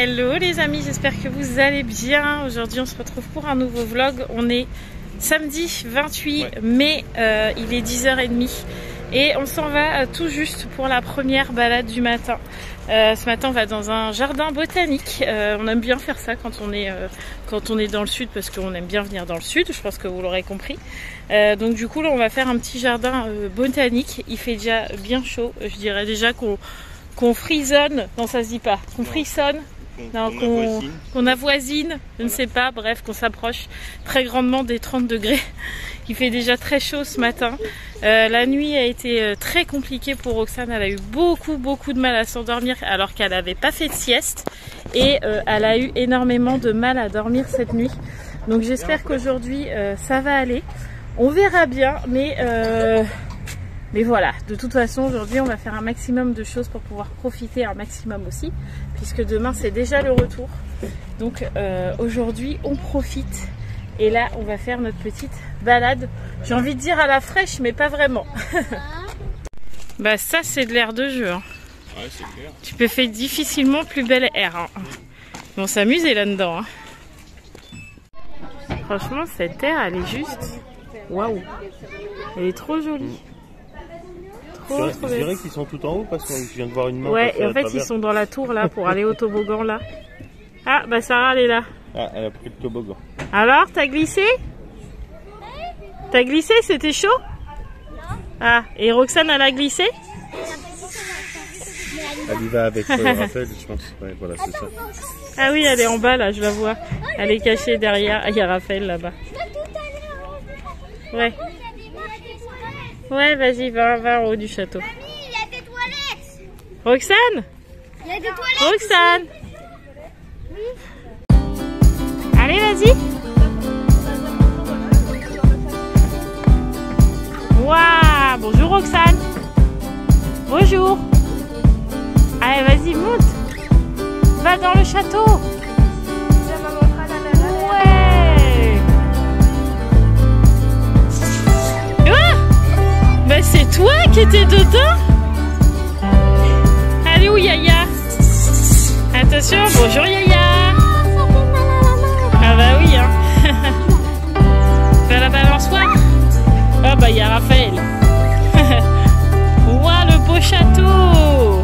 Hello les amis, j'espère que vous allez bien. Aujourd'hui on se retrouve pour un nouveau vlog. On est samedi 28 mai, il est 10h30 et on s'en va tout juste pour la première balade du matin. Ce matin on va dans un jardin botanique. On aime bien faire ça quand on est dans le sud, parce qu'on aime bien venir dans le sud, je pense que vous l'aurez compris. Donc du coup là on va faire un petit jardin botanique. Il fait déjà bien chaud, je dirais déjà qu'on frissonne, non ça se dit pas, qu'on frissonne, qu'on avoisine, je ne sais pas, bref, qu'on s'approche très grandement des 30 degrés. Il fait déjà très chaud ce matin. La nuit a été très compliquée pour Roxane, elle a eu beaucoup de mal à s'endormir alors qu'elle n'avait pas fait de sieste et elle a eu énormément de mal à dormir cette nuit. Donc j'espère qu'aujourd'hui ça va aller, on verra bien, mais voilà, de toute façon aujourd'hui on va faire un maximum de choses pour pouvoir profiter un maximum aussi, puisque demain c'est déjà le retour. Donc aujourd'hui on profite et là on va faire notre petite balade, j'ai envie de dire à la fraîche mais pas vraiment. Bah ça c'est de l'air de jeu hein. Ouais, c'est clair. Tu peux faire difficilement plus bel air hein. On s'amuser là-dedans hein. Franchement cette air elle est juste waouh, elle est trop jolie. Je dirais qu'ils sont tout en haut parce que je viens de voir une main. Ouais, et en fait ils sont dans la tour là pour aller au toboggan là. Ah bah Sarah elle est là. Ah, elle a pris le toboggan. Alors t'as glissé? T'as glissé? C'était chaud? Ah, et Roxane elle a glissé? Elle y va avec Raphaël je pense. Ouais, voilà, c'est ça. Ah oui, elle est en bas là, je la vois. Elle est cachée derrière. Ah, il y a Raphaël là-bas. Ouais. Ouais, vas-y, va en haut du château. Mamie, il y a des toilettes. Roxane? Il y a des toilettes. Roxane? Allez, vas-y. Waouh, bonjour Roxane. Bonjour. Allez, vas-y, monte. Va dans le château. Bah c'est toi qui étais dedans. Allez où Yaya? Attention, bonjour Yaya. Ah bah oui hein. Fais la balançoire. Ah bah il y a Raphaël. Ouah le beau château.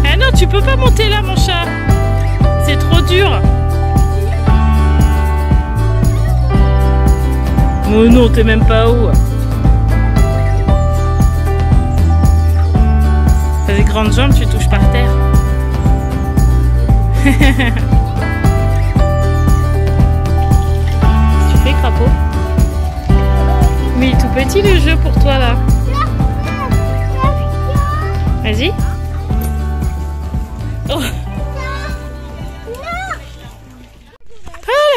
Ah non tu peux pas monter là mon chat. C'est trop dur. Oh non, t'es même pas haut. T'as des grandes jambes, tu touches par terre. Tu fais crapaud? Mais il est tout petit le jeu pour toi là. Vas-y. Oh.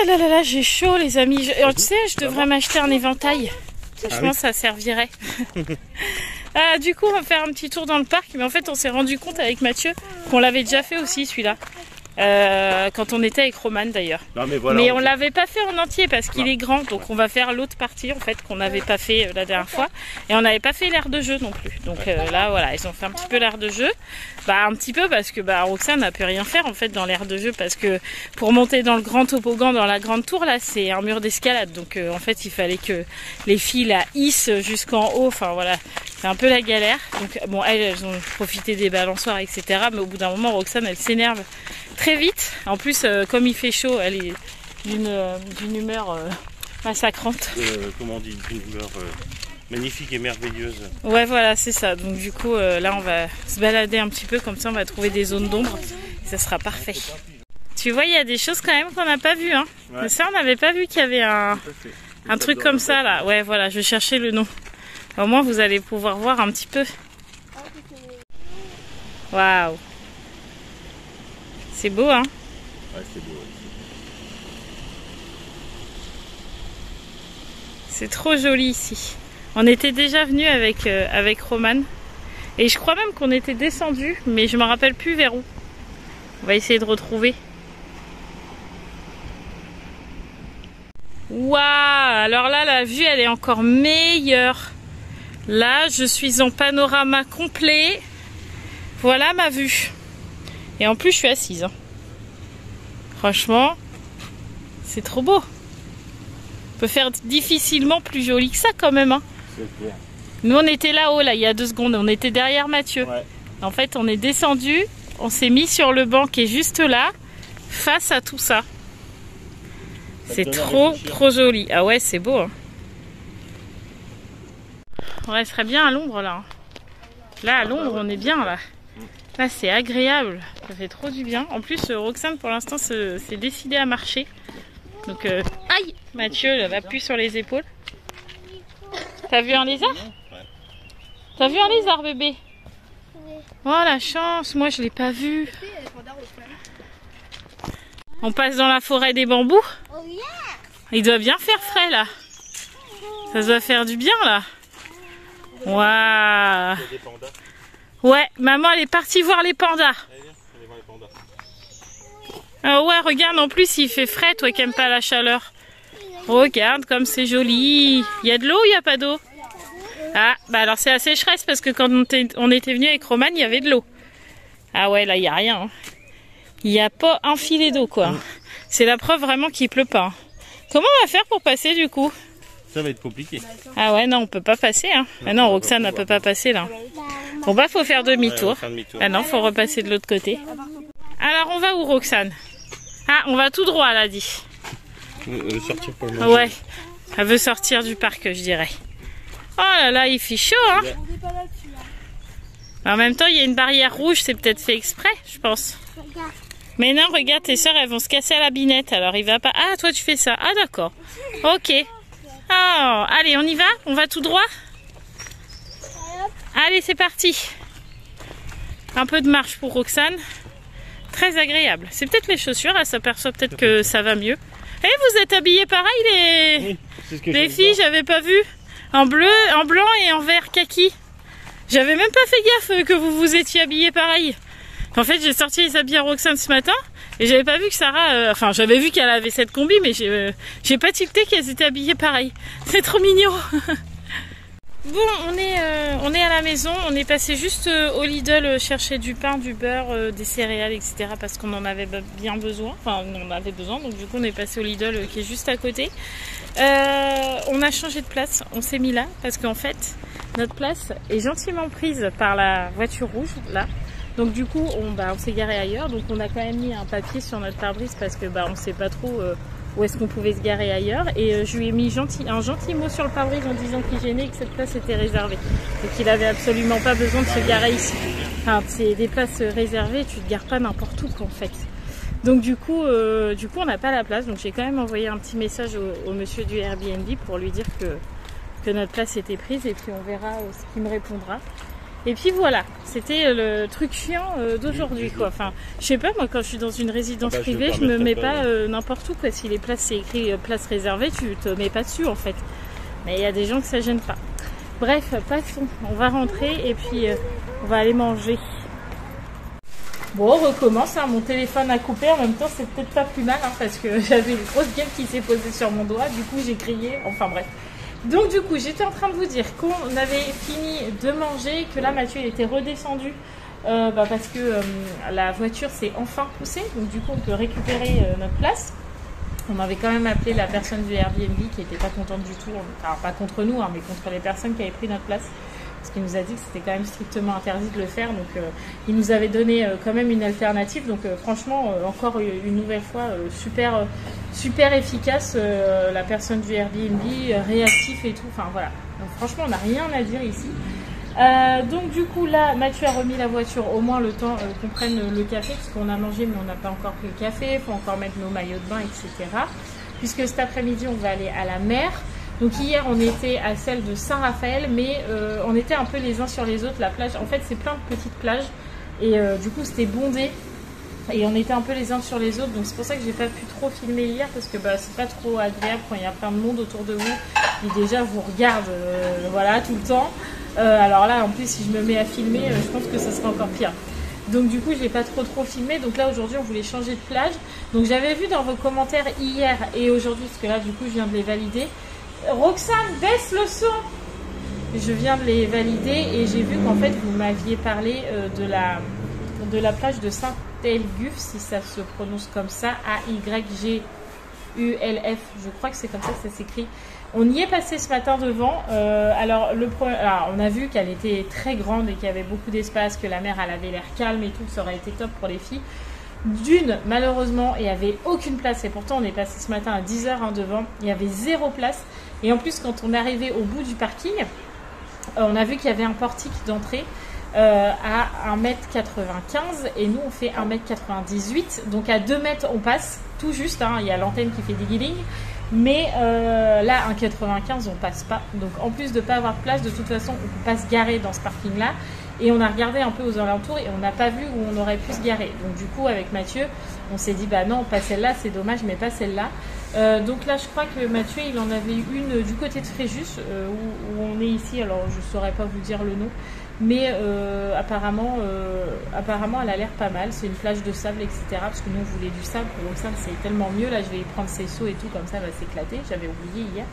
Là, j'ai chaud les amis. Tu sais, je devrais m'acheter un éventail. Franchement, ça servirait. Du coup, on va faire un petit tour dans le parc. Mais en fait, on s'est rendu compte avec Mathieu qu'on l'avait déjà fait aussi celui-là. Quand on était avec Roman d'ailleurs. Mais on l'avait pas fait en entier parce qu'il est grand. Donc on va faire l'autre partie en fait qu'on n'avait pas fait la dernière fois. Et on n'avait pas fait l'aire de jeu non plus. Donc là voilà, ils ont fait un petit peu l'aire de jeu. Bah un petit peu parce que Roxane n'a pu rien faire en fait dans l'aire de jeu, parce que pour monter dans le grand toboggan dans la grande tour là c'est un mur d'escalade. Donc en fait il fallait que les filles la hissent jusqu'en haut. Enfin voilà, c'est un peu la galère. Donc bon elles ont profité des balançoires etc. Mais au bout d'un moment Roxane elle s'énerve très vite. En plus, comme il fait chaud, elle est d'une humeur massacrante. Comment on dit, d'une humeur magnifique et merveilleuse. Ouais, voilà, c'est ça. Donc du coup, là, on va se balader un petit peu, comme ça, on va trouver des zones d'ombre. Ça sera parfait. Tu vois, il y a des choses quand même qu'on n'a pas vues. Hein. Ouais. Ça, on n'avait pas vu qu'il y avait un truc comme ça, là. Ouais, voilà, je vais chercher le nom. Au moins, vous allez pouvoir voir un petit peu. Waouh! C'est beau, hein? Ouais, c'est beau. C'est trop joli ici. On était déjà venu avec Roman. Et je crois même qu'on était descendu, mais je me rappelle plus vers où. On va essayer de retrouver. Waouh! Alors là, la vue, elle est encore meilleure. Là, je suis en panorama complet. Voilà ma vue. Et en plus, je suis assise. Hein. Franchement, c'est trop beau. On peut faire difficilement plus joli que ça quand même. Hein. C'est clair. Nous, on était là-haut, là, il y a 2 secondes. On était derrière Mathieu. Ouais. En fait, on est descendu. On s'est mis sur le banc qui est juste là, face à tout ça. C'est trop joli. Ah ouais, c'est beau. Hein. On resterait bien à l'ombre là. Là, à l'ombre, on est bien là. Là, c'est agréable. Ça fait trop du bien. En plus, Roxane, pour l'instant, s'est décidée à marcher. Donc, aïe, Mathieu va plus sur les épaules. T'as vu un lézard? T'as vu un lézard, bébé? Oh, la chance. Moi, je l'ai pas vu. On passe dans la forêt des bambous. Il doit bien faire frais là. Ça doit faire du bien là. Waouh. Ouais, maman elle est partie voir les pandas. Ah ouais, regarde, en plus il fait frais, toi qui n'aimes pas la chaleur. Regarde comme c'est joli. Il y a de l'eau ou il n'y a pas d'eau? Ah, bah alors c'est la sécheresse parce que quand on était venu avec Roman, il y avait de l'eau. Ah ouais, là il n'y a rien. Hein. Il n'y a pas un filet d'eau quoi. C'est la preuve vraiment qu'il pleut pas. Comment on va faire pour passer du coup? Ça va être compliqué. Ah ouais, non, on peut pas passer. Hein. Ah non, Roxane ne peut pas passer là. Bon bah faut faire demi-tour. Ah non, faut repasser de l'autre côté. Alors on va où, Roxane? Ah, on va tout droit, elle a dit. Sortir pour le manger. Ouais, elle veut sortir du parc, je dirais. Oh là là, il fait chaud, hein. En même temps, il y a une barrière rouge, c'est peut-être fait exprès, je pense. Mais non, regarde, tes soeurs, elles vont se casser à la binette, alors il va pas... Ah, toi, tu fais ça. Ah, d'accord. Ok. Oh, allez, on y va? On va tout droit? Allez, c'est parti. Un peu de marche pour Roxane. Très agréable. C'est peut-être les chaussures, elle s'aperçoit peut-être que ça va mieux. Et vous êtes habillés pareil, les filles, j'avais pas vu. En bleu, en blanc et en vert kaki. J'avais même pas fait gaffe que vous vous étiez habillés pareil. En fait, j'ai sorti les habits à Roxane ce matin et j'avais pas vu que Sarah... Enfin, j'avais vu qu'elle avait cette combi, mais j'ai pas tilté qu'elles étaient habillées pareil. C'est trop mignon. Bon, on est à la maison. On est passé juste au Lidl chercher du pain, du beurre, des céréales, etc. parce qu'on en avait bien besoin. Enfin, on en avait besoin. Donc du coup, on est passé au Lidl qui est juste à côté. On a changé de place. On s'est mis là parce qu'en fait, notre place est gentiment prise par la voiture rouge, là. Donc du coup, on s'est garé ailleurs. Donc on a quand même mis un papier sur notre pare-brise parce que on ne sait pas trop où est-ce qu'on pouvait se garer ailleurs. Et je lui ai mis un gentil mot sur le pare-brise en disant qu'il gênait et que cette place était réservée. Et qu'il n'avait absolument pas besoin de se garer ici. Enfin, c'est des places réservées, tu ne te gares pas n'importe où en fait. Donc du coup on n'a pas la place. Donc j'ai quand même envoyé un petit message au monsieur du Airbnb pour lui dire que notre place était prise. Et puis on verra ce qu'il me répondra. Et puis voilà, c'était le truc chiant d'aujourd'hui quoi. Enfin, je sais pas, moi quand je suis dans une résidence privée, je me mets pas n'importe où quoi. Si les places c'est écrit place réservée, tu te mets pas dessus en fait. Mais il y a des gens que ça gêne pas. Bref, passons, on va rentrer et puis on va aller manger. Bon, on recommence, hein. Mon téléphone a coupé, en même temps c'est peut-être pas plus mal hein, parce que j'avais une grosse guêpe qui s'est posée sur mon doigt, du coup j'ai crié, enfin bref. Donc du coup, j'étais en train de vous dire qu'on avait fini de manger, que là Mathieu il était redescendu parce que la voiture s'est enfin poussée. Donc du coup, on peut récupérer notre place. On avait quand même appelé la personne du Airbnb qui n'était pas contente du tout. Alors pas contre nous, hein, mais contre les personnes qui avaient pris notre place. Parce qu'il nous a dit que c'était quand même strictement interdit de le faire. Donc il nous avait donné quand même une alternative. Donc franchement, encore une nouvelle fois, super efficace, la personne du Airbnb, réactif et tout, enfin voilà. Donc franchement on n'a rien à dire ici. Donc du coup là Mathieu a remis la voiture au moins le temps qu'on prenne le café, parce qu'on a mangé mais on n'a pas encore pris le café, il faut encore mettre nos maillots de bain, etc. Puisque cet après-midi on va aller à la mer. Donc hier on était à celle de Saint-Raphaël, mais on était un peu les uns sur les autres. La plage, en fait c'est plein de petites plages et du coup c'était bondé. Et on était un peu les uns sur les autres, donc c'est pour ça que j'ai pas pu trop filmer hier, parce que c'est pas trop agréable quand il y a plein de monde autour de vous et déjà vous regarde voilà tout le temps. Alors là en plus si je me mets à filmer, je pense que ça sera encore pire. Donc du coup j'ai pas trop filmé. Donc là aujourd'hui on voulait changer de plage. Donc j'avais vu dans vos commentaires hier et aujourd'hui, parce que là du coup je viens de les valider. Roxane, baisse le son. Je viens de les valider et j'ai vu qu'en fait vous m'aviez parlé de la plage de Tailgulf, si ça se prononce comme ça, A-Y-G-U-L-F, je crois que c'est comme ça que ça s'écrit. On y est passé ce matin devant. Alors, on a vu qu'elle était très grande et qu'il y avait beaucoup d'espace, que la mer elle avait l'air calme et tout, ça aurait été top pour les filles. D'une, malheureusement, il n'y avait aucune place et pourtant on est passé ce matin à 10h devant, il y avait 0 place. Et en plus, quand on est arrivé au bout du parking, on a vu qu'il y avait un portique d'entrée à 1m95 et nous on fait 1m98, donc à 2 mètres on passe tout juste, hein, il y a l'antenne qui fait des guilings, mais là 1m95 on passe pas, donc en plus de pas avoir de place, de toute façon on peut pas se garer dans ce parking là, et on a regardé un peu aux alentours et on n'a pas vu où on aurait pu se garer, donc du coup avec Mathieu on s'est dit bah non, pas celle-là, c'est dommage, mais pas celle-là. Donc là je crois que Mathieu il en avait une du côté de Fréjus où on est ici, alors je saurais pas vous dire le nom, mais apparemment elle a l'air pas mal, c'est une plage de sable etc, parce que nous on voulait du sable, pour le sable c'est tellement mieux, là je vais prendre ses seaux et tout, comme ça elle va s'éclater, j'avais oublié hier,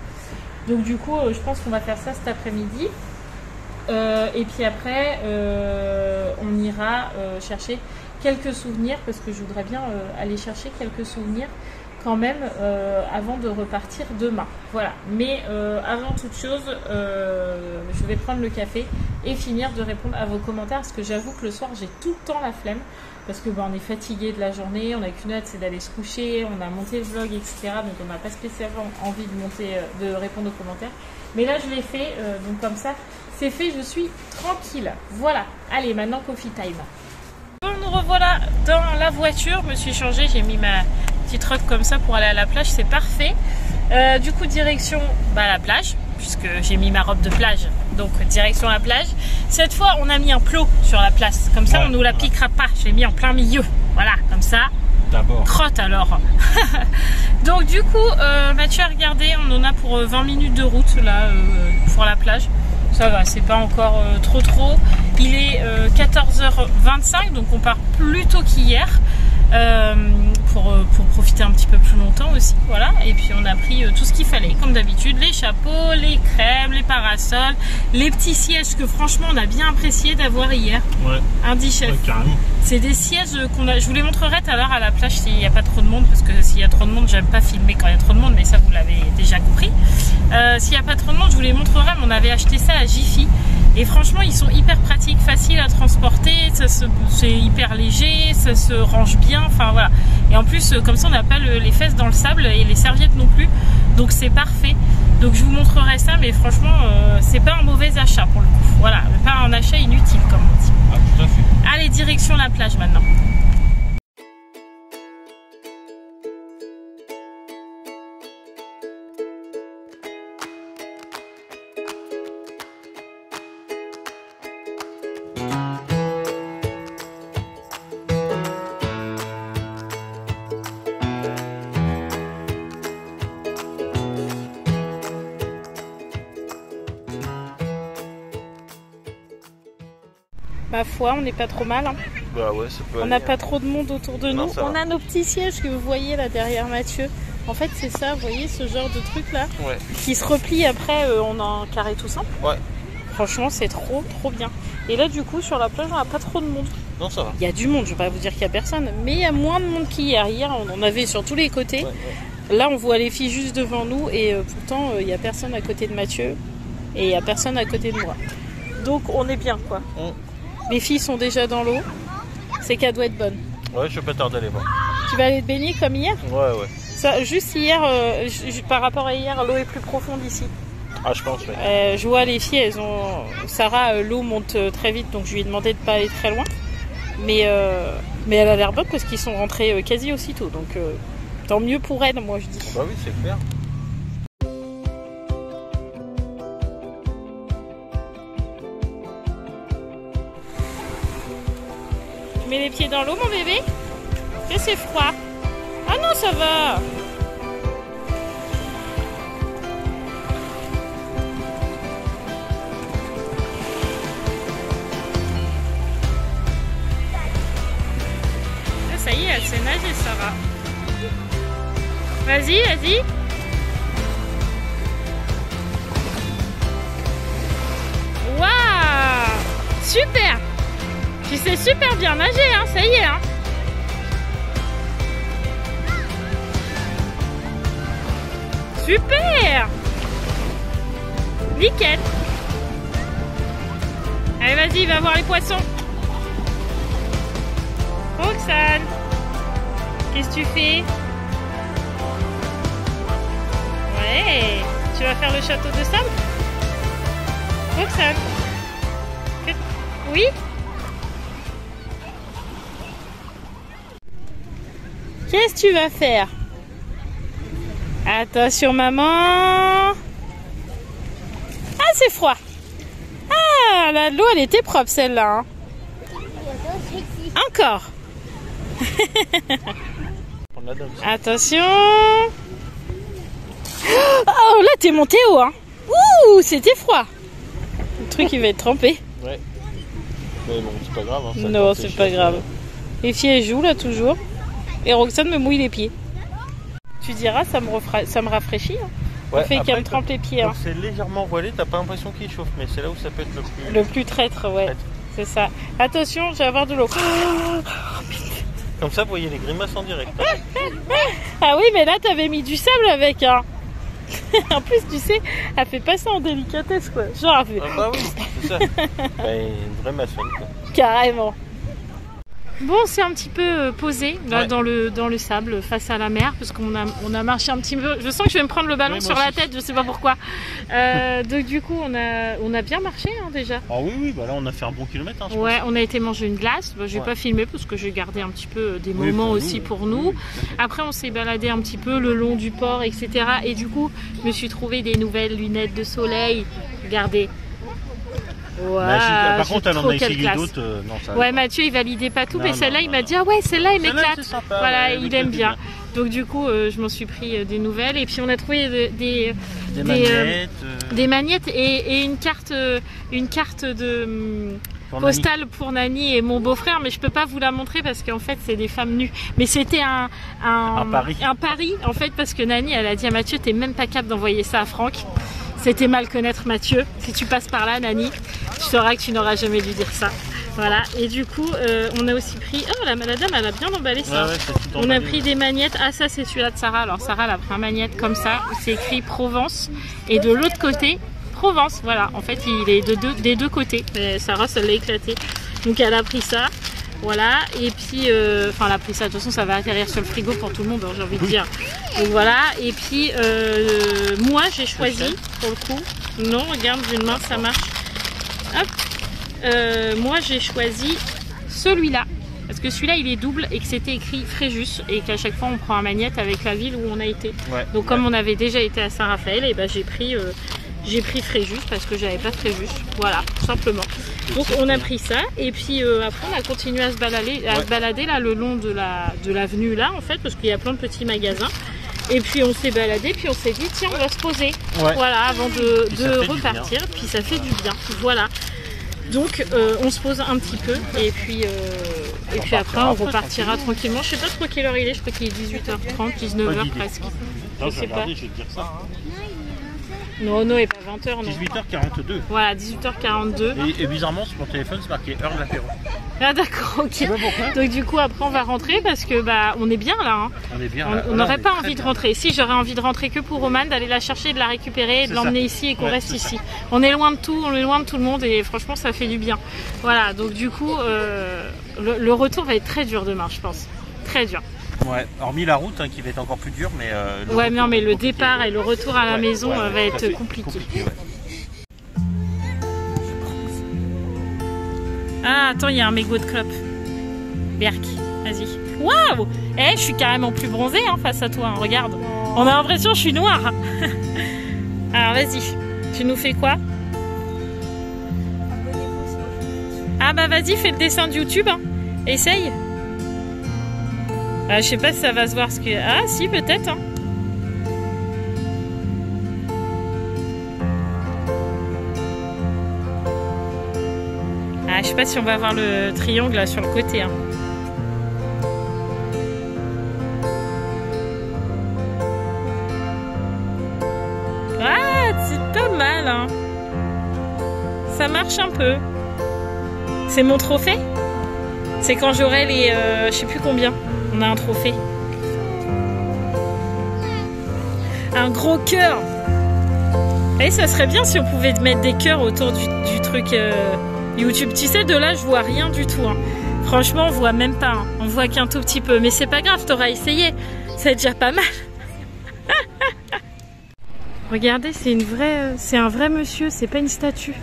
donc du coup je pense qu'on va faire ça cet après-midi, et puis après on ira chercher quelques souvenirs, parce que je voudrais bien aller chercher quelques souvenirs quand même avant de repartir demain, voilà. Mais avant toute chose, je vais prendre le café et finir de répondre à vos commentaires, parce que j'avoue que le soir j'ai tout le temps la flemme, parce que on est fatigué de la journée, on n'a qu'une hâte, c'est d'aller se coucher, on a monté le vlog etc, donc on n'a pas spécialement envie de répondre aux commentaires, mais là je l'ai fait, donc comme ça c'est fait, je suis tranquille. Voilà, allez maintenant coffee time. Bon, nous revoilà dans la voiture, je me suis changée, j'ai mis ma petite robe comme ça pour aller à la plage, c'est parfait. Du coup direction la plage, puisque j'ai mis ma robe de plage, donc direction la plage. Cette fois on a mis un plot sur la place, comme ça on nous la piquera pas, je l'ai mis en plein milieu, voilà, comme ça. D'abord. Crotte alors. Donc du coup Mathieu a regardé, on en a pour 20 minutes de route là pour la plage. Ça va, c'est pas encore trop. Il est 14h25, donc on part plus tôt qu'hier pour profiter un petit peu plus longtemps aussi. Voilà, et puis on a pris tout ce qu'il fallait, comme d'habitude, les chapeaux, les crèmes, les parasols, les petits sièges que franchement on a bien apprécié d'avoir hier. Ouais. Andy Chef. Ouais, c'est des sièges qu'on a. Je vous les montrerai tout à l'heure à la plage s'il n'y a pas trop de monde, parce que s'il y a trop de monde, j'aime pas filmer quand il y a trop de monde, mais ça vous l'avez déjà compris. S'il n'y a pas trop de monde, je vous les montrerai, mais on avait acheté ça à Jiffy. Et franchement, ils sont hyper pratiques, faciles à transporter, c'est hyper léger, ça se range bien, enfin voilà. Et en plus, comme ça, on n'a pas les fesses dans le sable et les serviettes non plus, donc c'est parfait. Donc je vous montrerai ça, mais franchement, c'est pas un mauvais achat pour le coup. Voilà, pas un achat inutile comme on dit. Ah, tout à fait. Allez, direction la plage maintenant. Ma foi, on n'est pas trop mal. Hein. Bah ouais, ça peut on n'a pas trop de monde autour de nous. On a nos petits sièges que vous voyez là derrière Mathieu. En fait, c'est ça, vous voyez ce genre de truc là, qui se replie après en carré tout simple. Ouais. Franchement, c'est trop bien. Et là, du coup, sur la plage, on n'a pas trop de monde. Non, ça va. Il y a du monde, je ne vais pas vous dire qu'il n'y a personne, mais il y a moins de monde qu'hier. Hier, on en avait sur tous les côtés. Là, on voit les filles juste devant nous et pourtant, il n'y a personne à côté de Mathieu et il n'y a personne à côté de moi. Donc, on est bien, quoi. Les filles sont déjà dans l'eau, c'est qu'elle doit être bonne. Ouais, je vais pas tarder à les voir. Tu vas aller te baigner comme hier? Ouais. Ça, juste hier, par rapport à hier, l'eau est plus profonde ici. Ah, je pense, je vois les filles, elles ont... Sarah, l'eau monte très vite, donc je lui ai demandé de pas aller très loin. Mais elle a l'air bonne parce qu'ils sont rentrés quasi aussitôt, donc tant mieux pour elle, moi je dis. Bah oui, c'est clair. Tu mets les pieds dans l'eau, mon bébé? Que c'est froid. Ah non, ça va. Ça y est, elle sait nager, Sarah. Vas-y. Waouh! Super! Tu sais super bien nager, hein, ça y est, hein. Super. Nickel. Allez, vas-y, va voir les poissons. Roxane, qu'est-ce que tu fais? Ouais, tu vas faire le château de sable? Roxane. Oui? Qu'est-ce que tu vas faire? Attention maman. Ah, c'est froid. Ah, l'eau elle était propre celle-là. Hein. Encore. Attention. Oh là t'es monté haut hein. Ouh, c'était froid. Le truc il va être trempé. Ouais. Mais bon, c'est pas grave. Hein, non, c'est pas grave. Les filles elles jouent là toujours. Et Roxane me mouille les pieds. Tu diras, ça me rafraîchit. Hein. Ouais, on fait qu'elle me trempe les pieds. Hein. C'est légèrement voilé, t'as pas l'impression qu'il chauffe, mais c'est là où ça peut être le plus traître, ouais. C'est ça. Attention, je vais avoir de l'eau. Comme ça, vous voyez les grimaces en direct. Hein. Ah oui, mais là, t'avais mis du sable avec. Hein. En plus, tu sais, elle fait pas ça en délicatesse, quoi. Genre, elle fait... Ah bah oui, c'est ça. Une vraie maçonne, quoi. Carrément. Bon, on s'est un petit peu posé là dans le sable face à la mer parce qu'on a marché un petit peu. Je sens que je vais me prendre le ballon sur la tête, je sais pas pourquoi. Donc du coup, on a bien marché hein, déjà. Ah oui, bah là on a fait un bon kilomètre. Hein, ouais, on a été manger une glace. Bah, j'ai pas filmé parce que j'ai gardé un petit peu des moments aussi pour nous. Après, on s'est baladé un petit peu le long du port, etc. Et du coup, je me suis trouvé des nouvelles lunettes de soleil. Regardez. Ouais, par contre, elle en a essayé d'autres. Ouais, Mathieu il validait pas tout, mais celle-là il m'a dit ah ouais, celle-là il m'éclate. Voilà, il aime bien. Donc du coup, je m'en suis pris des nouvelles et puis on a trouvé des magnettes et une carte de postale pour Nani et mon beau-frère, mais je peux pas vous la montrer parce qu'en fait c'est des femmes nues. Mais c'était un pari en fait parce que Nani elle a dit à Mathieu t'es même pas capable d'envoyer ça à Franck. C'était mal connaître Mathieu. Si tu passes par là, Nani, tu sauras que tu n'auras jamais dû dire ça. Voilà. Et du coup, on a aussi pris... Oh, la dame, elle a bien emballé ça. Ouais, on a pris des magnettes. Ah, ça, c'est celui-là de Sarah. Alors, Sarah, elle a pris un magnette comme ça, où c'est écrit Provence. Et de l'autre côté, Provence. Voilà. En fait, il est des deux côtés. Mais Sarah, ça l'a éclaté. Donc, elle a pris ça. Voilà, et puis, enfin, elle a pris ça, de toute façon, ça va atterrir sur le frigo pour tout le monde, hein, j'ai envie de dire. Donc voilà, et puis, moi, j'ai choisi, pour le coup, non, regarde, d'une main, ça marche. Hop, moi, j'ai choisi celui-là, parce que celui-là, il est double et que c'était écrit Fréjus, et qu'à chaque fois, on prend un magnète avec la ville où on a été. Ouais, donc, comme on avait déjà été à Saint-Raphaël, et ben, j'ai pris Fréjus parce que j'avais pas de Fréjus, voilà, tout simplement. Donc on a pris ça et puis après on a continué à se balader là le long de l'avenue là en fait parce qu'il y a plein de petits magasins. Et puis on s'est baladé, puis on s'est dit tiens on va se poser, voilà, avant de repartir, puis ça fait du bien, voilà. Donc on se pose un petit peu et puis après on repartira tranquillement. Je sais pas trop quelle heure il est, je crois qu'il est 18h30, 19h presque. Non, je sais pas. Je vais te dire ça. Non, il n'est pas 20h, non. 18h42. Voilà, 18h42. Et bizarrement, sur mon téléphone, c'est marqué heure de l'apéro. Ah d'accord, ok. Donc du coup, après, on va rentrer parce que bah, on est bien là. Hein. On est bien. On n'aurait pas envie de rentrer. Si, j'aurais envie de rentrer que pour Romane, d'aller la chercher, de la récupérer, de l'emmener ici et qu'on reste ici. On est loin de tout, on est loin de tout le monde et franchement, ça fait du bien. Voilà, donc du coup, le retour va être très dur demain, je pense. Très dur. Ouais, hormis la route hein, qui va être encore plus dure, mais ouais, non, mais le départ et le retour à la maison va être compliqué. Ah, attends, il y a un mégot de clope. Berk, vas-y. Waouh! Eh, je suis carrément plus bronzée hein, face à toi, hein, regarde. On a l'impression que je suis noire. Alors, vas-y. Tu nous fais quoi? Ah bah vas-y, fais le dessin de YouTube. Hein. Essaye. Je sais pas si ça va se voir ce que... Ah si, peut-être. Hein. Ah, je sais pas si on va avoir le triangle là sur le côté. Hein. Ah, c'est pas mal. Hein. Ça marche un peu. C'est mon trophée? C'est quand j'aurai les... je sais plus combien. On a un trophée. Un gros cœur. Et ça serait bien si on pouvait mettre des cœurs autour du truc YouTube. Tu sais, de là, je vois rien du tout. Hein. Franchement, on voit même pas. Hein. On voit qu'un tout petit peu. Mais c'est pas grave, t'auras essayé. C'est déjà pas mal. Regardez, c'est un vrai monsieur, c'est pas une statue.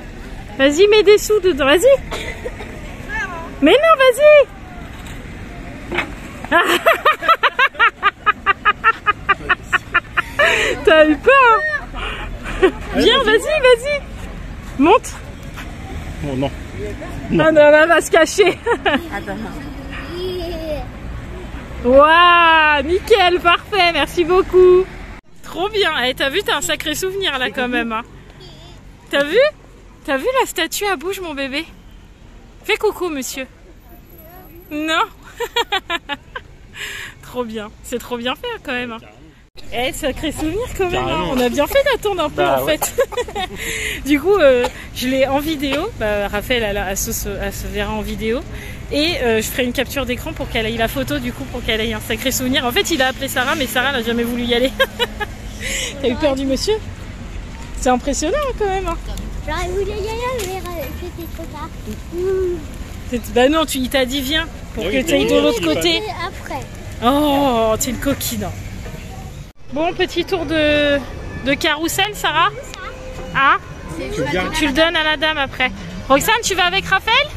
Vas-y, mets des sous dedans, vas-y. Mais non, vas-y. T'as eu peur. Viens, vas-y. Monte. Oh non. Ah non, elle va se cacher. Waouh, nickel, parfait, merci beaucoup. Trop bien. Eh, t'as vu, t'as un sacré souvenir là quand même. Hein. T'as vu la statue à bouge, mon bébé? Fais coucou, monsieur. Non. Trop bien. C'est trop bien fait quand même. Hein. Eh, sacré souvenir quand même. Hein. On a bien fait d'attendre un peu en fait. Du coup, je l'ai en vidéo. Bah, Raphaël, elle se verra en vidéo. Et je ferai une capture d'écran pour qu'elle ait la photo du coup, pour qu'elle ait un sacré souvenir. En fait, il a appelé Sarah, mais Sarah n'a jamais voulu y aller. T'as eu peur du monsieur? C'est impressionnant quand même. Hein. J'aurais voulu y aller, mais c'était trop tard. Bah non, il t'a dit viens pour que tu ailles de l'autre côté. Après. Oh, t'es une coquine. Bon, petit tour de carrousel, Sarah. Ah, tu le donnes à la dame après. Roxane, tu vas avec Raphaël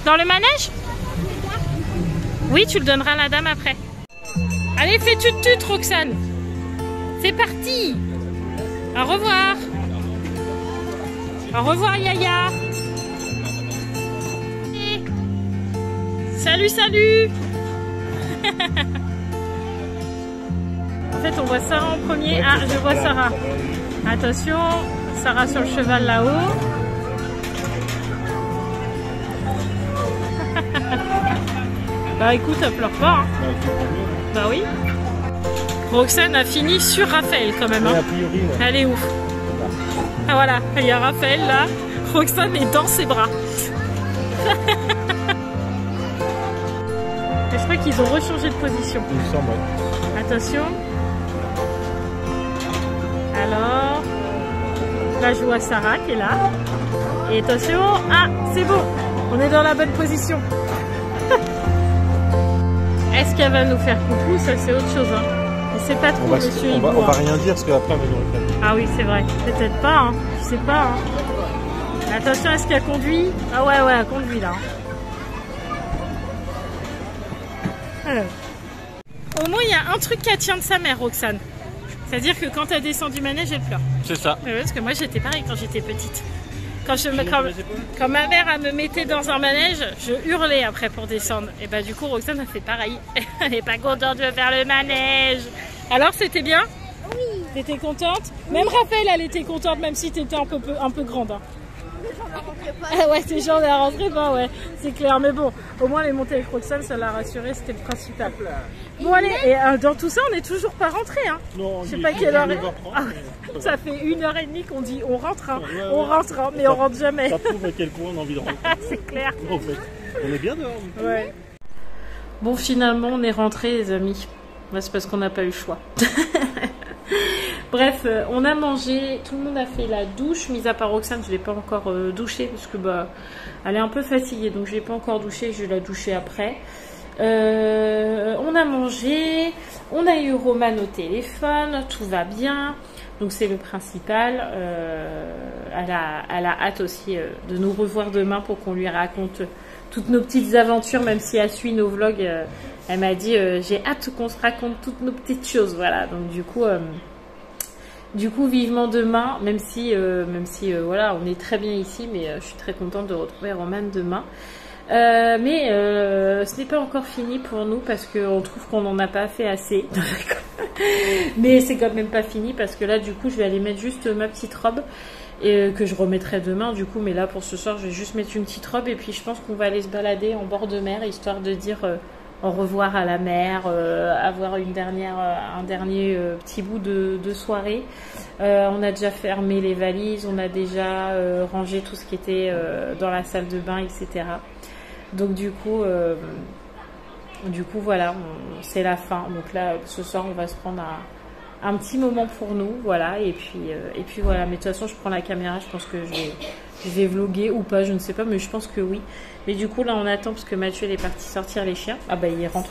dans le manège? Oui, tu le donneras à la dame après. Allez, fais tut-tut, Roxane. C'est parti. Au revoir. Au revoir, Yaya. Salut, salut. En fait, on voit Sarah en premier. Ah, je vois Sarah. Attention, Sarah sur le cheval là-haut. Bah écoute, elle pleure pas. Hein. Bah oui. Roxane a fini sur Raphaël quand même. Hein. Elle est ouf. Ah voilà, il y a Raphaël là. Roxane est dans ses bras. Et je crois qu'ils ont rechangé de position. Attention. Alors, là je vois Sarah qui est là. Et attention, ah c'est bon, on est dans la bonne position. Est-ce qu'elle va nous faire coucou? Ça c'est autre chose. Hein. On sait pas trop, monsieur Hibou. On va rien dire parce qu'après elle va nous réclamer. Ah oui, c'est vrai. Peut-être pas, hein. Je sais pas. Hein. Attention, est-ce qu'elle conduit? Ah ouais, elle conduit là. Alors. Au moins, il y a un truc qu'elle tient de sa mère, Roxane. C'est-à-dire que quand elle descend du manège, elle pleure. C'est ça. Parce que moi, j'étais pareil quand j'étais petite. Quand ma mère elle me mettait dans un manège, je hurlais après pour descendre. Et bah du coup, Roxane a fait pareil. Elle n'est pas contente de faire le manège. Alors, c'était bien? Oui. T'étais contente? Même Raphaël, elle était contente, même si t'étais un peu grande. Hein. Ah ouais, ces gens ne la rentraient pas, ouais, c'est clair. Mais bon, au moins les montées avec Roxane, ça l'a rassurée, c'était le principal. Bon allez, et dans tout ça, on n'est toujours pas rentré, hein. Non, je sais pas quelle heure. Ah, ça fait 1h30 qu'on dit on rentre, hein. Ouais, on rentre, hein, mais on rentre jamais. Ça prouve à quel point on a envie de rentrer. C'est clair. En fait, on est bien dehors. Ouais. Bon, finalement, on est rentré, les amis. Bah, c'est parce qu'on n'a pas eu le choix. Bref, on a mangé, tout le monde a fait la douche, mis à part Roxane, je ne l'ai pas encore douchée parce que bah, elle est un peu fatiguée, donc je ne l'ai pas encore douchée, je vais la doucher après. On a mangé, on a eu Roman au téléphone, tout va bien, donc c'est le principal. Elle a hâte aussi de nous revoir demain pour qu'on lui raconte toutes nos petites aventures, même si elle suit nos vlogs. Elle m'a dit j'ai hâte qu'on se raconte toutes nos petites choses, voilà, donc du coup, vivement demain, même si voilà, on est très bien ici, mais je suis très contente de retrouver Roman demain. Mais ce n'est pas encore fini pour nous parce qu'on trouve qu'on n'en a pas fait assez. Mais c'est quand même pas fini parce que là, du coup, je vais aller mettre juste ma petite robe et que je remettrai demain, du coup. Mais là, pour ce soir, je vais juste mettre une petite robe et puis je pense qu'on va aller se balader en bord de mer, histoire de dire au revoir à la mer, avoir un dernier petit bout de soirée. On a déjà fermé les valises, on a déjà rangé tout ce qui était dans la salle de bain, etc. Donc du coup voilà, c'est la fin. Donc là, ce soir, on va se prendre un petit moment pour nous, voilà, et puis voilà, mais de toute façon je prends la caméra, je pense que je vais vlogger ou pas, je ne sais pas, mais je pense que oui. Mais du coup là on attend parce que Mathieu il est parti sortir les chiens, ah bah il rentre,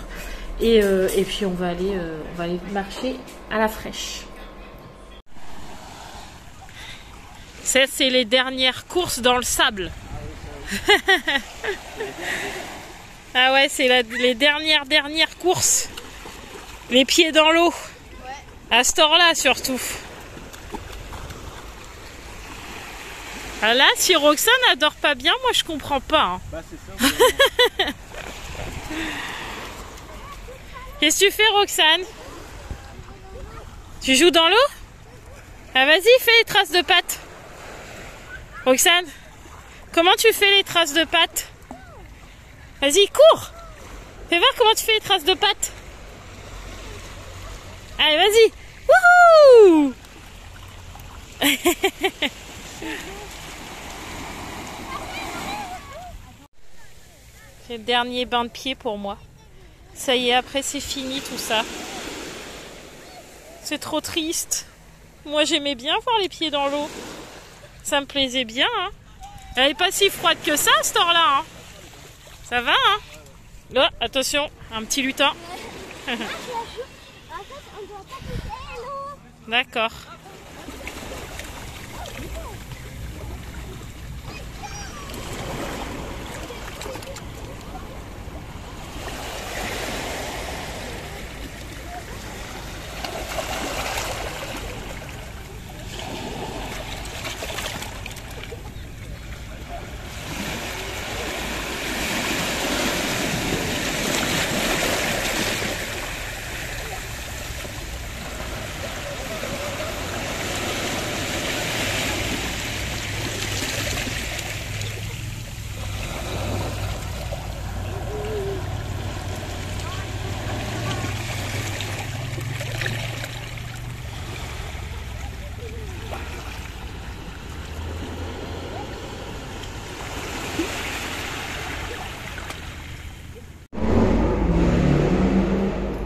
et puis on va aller marcher à la fraîche. Ça c'est les dernières courses dans le sable. Ah ouais, c'est les dernières courses, les pieds dans l'eau. À ce temps-là, surtout. Ah là, si Roxane n'adore pas bien, moi je comprends pas. Hein. Bah, c'est ça. Qu'est-ce que tu fais, Roxane? Tu joues dans l'eau? Ah, vas-y, fais les traces de pattes. Roxane, comment tu fais les traces de pattes? Vas-y, cours. Fais voir comment tu fais les traces de pattes. Allez, vas-y. Wouhou! C'est le dernier bain de pied pour moi. Ça y est, après c'est fini tout ça. C'est trop triste. Moi j'aimais bien voir les pieds dans l'eau. Ça me plaisait bien. Hein. Elle n'est pas si froide que ça, cette heure-là. Hein. Ça va, hein? Oh, attention, un petit lutin. D'accord.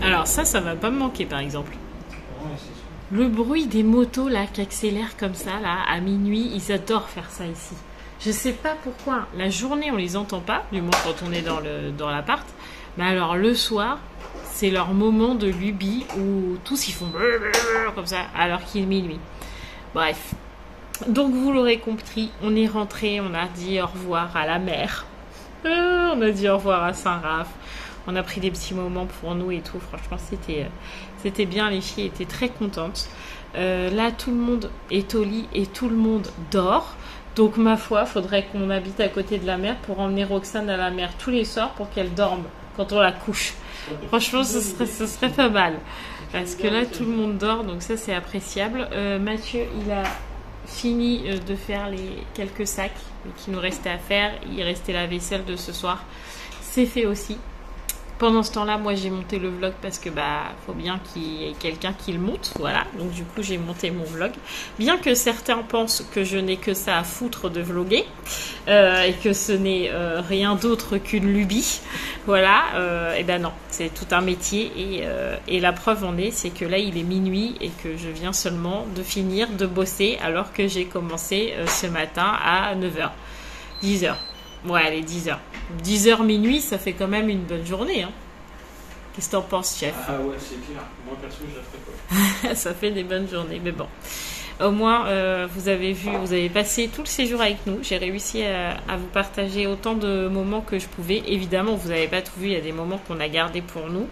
Alors ça va pas me manquer par exemple. Le bruit des motos là qui accélèrent comme ça là à minuit, ils adorent faire ça ici. Je sais pas pourquoi. La journée on les entend pas, du moins quand on est dans l'appart. Mais alors le soir, c'est leur moment de lubie où tous ils font comme ça alors qu'il est minuit. Bref. Donc vous l'aurez compris, on est rentré, on a dit au revoir à la mer. On a dit au revoir à Saint-Raph. On a pris des petits moments pour nous et tout. Franchement, c'était bien. Les filles étaient très contentes. Là, tout le monde est au lit et tout le monde dort. Donc, ma foi, faudrait qu'on habite à côté de la mer pour emmener Roxane à la mer tous les soirs pour qu'elle dorme quand on la couche. Franchement, ce serait pas mal. Parce que là, tout le monde dort. Donc, ça, c'est appréciable. Mathieu, il a fini de faire les quelques sacs qui nous restaient à faire. Il restait la vaisselle de ce soir. C'est fait aussi. Pendant ce temps-là, moi j'ai monté le vlog parce que faut bien qu'il y ait quelqu'un qui le monte, voilà. Donc du coup j'ai monté mon vlog. Bien que certains pensent que je n'ai que ça à foutre de vlogger et que ce n'est rien d'autre qu'une lubie, voilà. Et ben non, c'est tout un métier et la preuve en est, c'est que là il est minuit et que je viens seulement de finir de bosser alors que j'ai commencé ce matin à 9h, 10h. Ouais, allez, 10h. 10h minuit, ça fait quand même une bonne journée. Hein. Qu'est-ce que t'en penses, chef? Ah ouais, c'est clair. Moi, perso, je la ferai pas. Ça fait des bonnes journées, mais bon. Au moins, vous avez vu, vous avez passé tout le séjour avec nous. J'ai réussi à vous partager autant de moments que je pouvais. Évidemment, vous n'avez pas tout vu. Il y a des moments qu'on a gardés pour nous.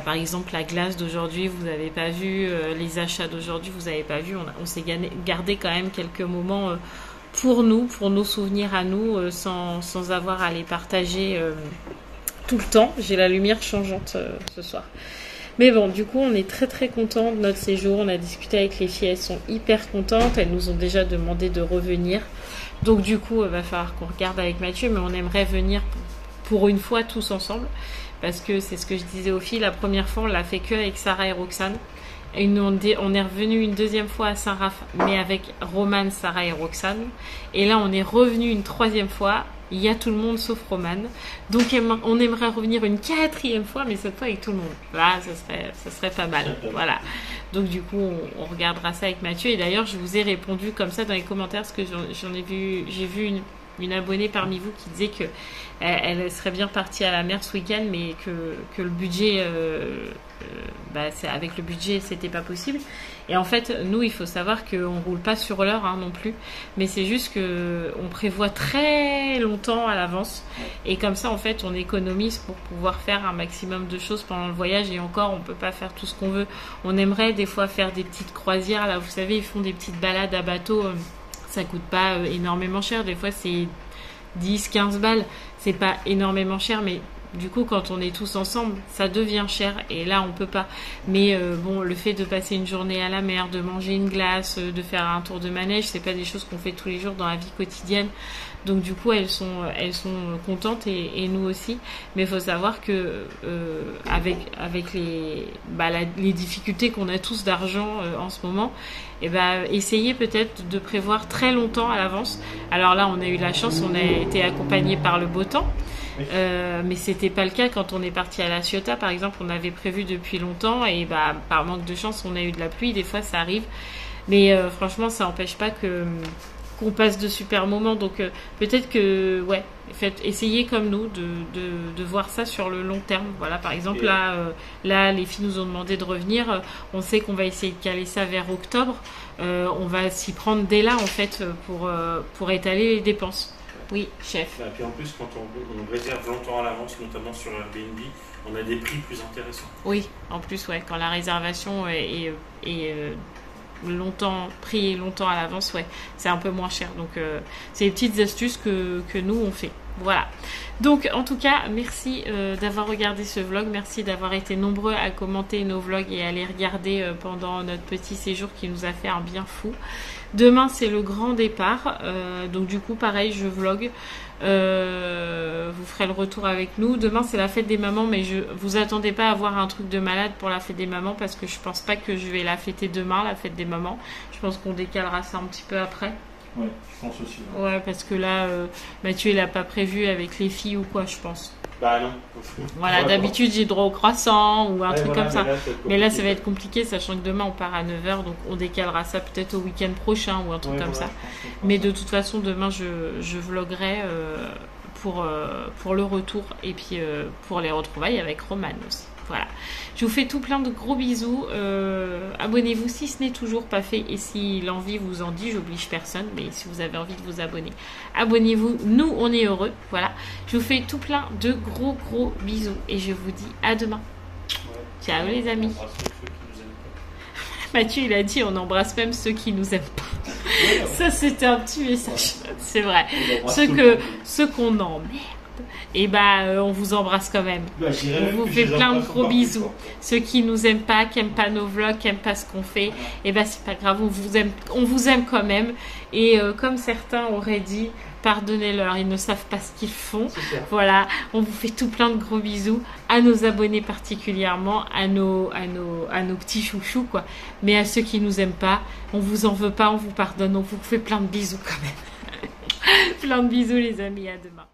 Par exemple, la glace d'aujourd'hui, vous n'avez pas vu. Les achats d'aujourd'hui, vous n'avez pas vu. On s'est gardé quand même quelques moments... pour nous, pour nos souvenirs à nous, sans avoir à les partager tout le temps. J'ai la lumière changeante ce soir. Mais bon, du coup, on est très très contents de notre séjour. On a discuté avec les filles, elles sont hyper contentes. Elles nous ont déjà demandé de revenir. Donc du coup, il va falloir qu'on regarde avec Mathieu, mais on aimerait venir pour une fois tous ensemble. Parce que c'est ce que je disais aux filles, la première fois, on l'a fait que avec Sarah et Roxane. Et on est revenu une deuxième fois à Saint-Raph, mais avec Romane, Sarah et Roxane. Et là, on est revenu une troisième fois. Il y a tout le monde sauf Romane. Donc, on aimerait revenir une quatrième fois, mais cette fois avec tout le monde. Là, ça serait pas mal. Voilà. Donc du coup, on regardera ça avec Mathieu. Et d'ailleurs, je vous ai répondu comme ça dans les commentaires parce que j'ai vu une abonnée parmi vous qui disait que elle serait bien partie à la mer ce week-end, mais que le budget, avec le budget, c'était pas possible. Et en fait, nous, il faut savoir qu'on roule pas sur l'heure non plus, mais c'est juste que on prévoit très longtemps à l'avance, et comme ça, en fait, on économise pour pouvoir faire un maximum de choses pendant le voyage. Et encore, on peut pas faire tout ce qu'on veut. On aimerait des fois faire des petites croisières. Là, vous savez, ils font des petites balades à bateau. Ça coûte pas énormément cher. Des fois, c'est 10-15 balles. C'est pas énormément cher, mais du coup, quand on est tous ensemble, ça devient cher. Et là, on peut pas. Mais bon, le fait de passer une journée à la mer, de manger une glace, de faire un tour de manège, c'est pas des choses qu'on fait tous les jours dans la vie quotidienne. Donc du coup, elles sont contentes et nous aussi. Mais il faut savoir que avec les difficultés qu'on a tous d'argent en ce moment, essayez peut-être de prévoir très longtemps à l'avance. Alors là, on a eu la chance, on a été accompagné par le beau temps. Mais c'était pas le cas quand on est parti à La Ciotat, par exemple. On avait prévu depuis longtemps et par manque de chance, on a eu de la pluie. Des fois, ça arrive. Mais franchement, ça n'empêche pas qu'on passe de super moments. Donc peut-être que essayez comme nous de voir ça sur le long terme. Voilà, par exemple là les filles nous ont demandé de revenir. On sait qu'on va essayer de caler ça vers octobre. On va s'y prendre dès là en fait pour étaler les dépenses. Oui, chef. Et puis en plus, quand on réserve longtemps à l'avance, notamment sur Airbnb, on a des prix plus intéressants. Oui, en plus, quand la réservation est longtemps à l'avance, c'est un peu moins cher. Donc c'est des petites astuces que nous on fait. Voilà. Donc en tout cas, merci d'avoir regardé ce vlog, merci d'avoir été nombreux à commenter nos vlogs et à les regarder pendant notre petit séjour qui nous a fait un bien fou. Demain c'est le grand départ, donc du coup pareil je vlog. Vous ferez le retour avec nous. Demain c'est la fête des mamans, mais vous attendez pas à avoir un truc de malade pour la fête des mamans parce que je pense pas que je vais la fêter demain, la fête des mamans. Je pense qu'on décalera ça un petit peu après. Ouais, je pense aussi. Ouais, parce que là Mathieu il a pas prévu avec les filles ou quoi, je pense. Bah non. Voilà, d'habitude j'ai droit au croissant ou un truc comme ça. Mais là ça va être compliqué, sachant que demain on part à 9h, donc on décalera ça peut-être au week-end prochain ou un truc comme ça. Mais de toute façon demain je vloguerai pour le retour et puis pour les retrouvailles avec Roman aussi. Voilà, je vous fais tout plein de gros bisous. Abonnez-vous si ce n'est toujours pas fait et si l'envie vous en dit, j'oblige personne, mais si vous avez envie de vous abonner, abonnez-vous, nous on est heureux. Voilà, je vous fais tout plein de gros bisous et je vous dis à demain. Ciao les amis. Mathieu il a dit on embrasse même ceux qui nous aiment pas. Ça c'était un petit message, c'est vrai. Ceux qu'on emmerde. Et on vous embrasse quand même. On vous fait plein de gros bisous. Ceux qui nous aiment pas, qui aiment pas nos vlogs, qui aiment pas ce qu'on fait, c'est pas grave, on vous aime quand même. Et comme certains auraient dit, pardonnez-leur, ils ne savent pas ce qu'ils font. Voilà, on vous fait tout plein de gros bisous à nos abonnés particulièrement, à nos petits chouchous quoi. Mais à ceux qui nous aiment pas, on vous en veut pas, on vous pardonne, on vous fait plein de bisous quand même. Plein de bisous les amis, à demain.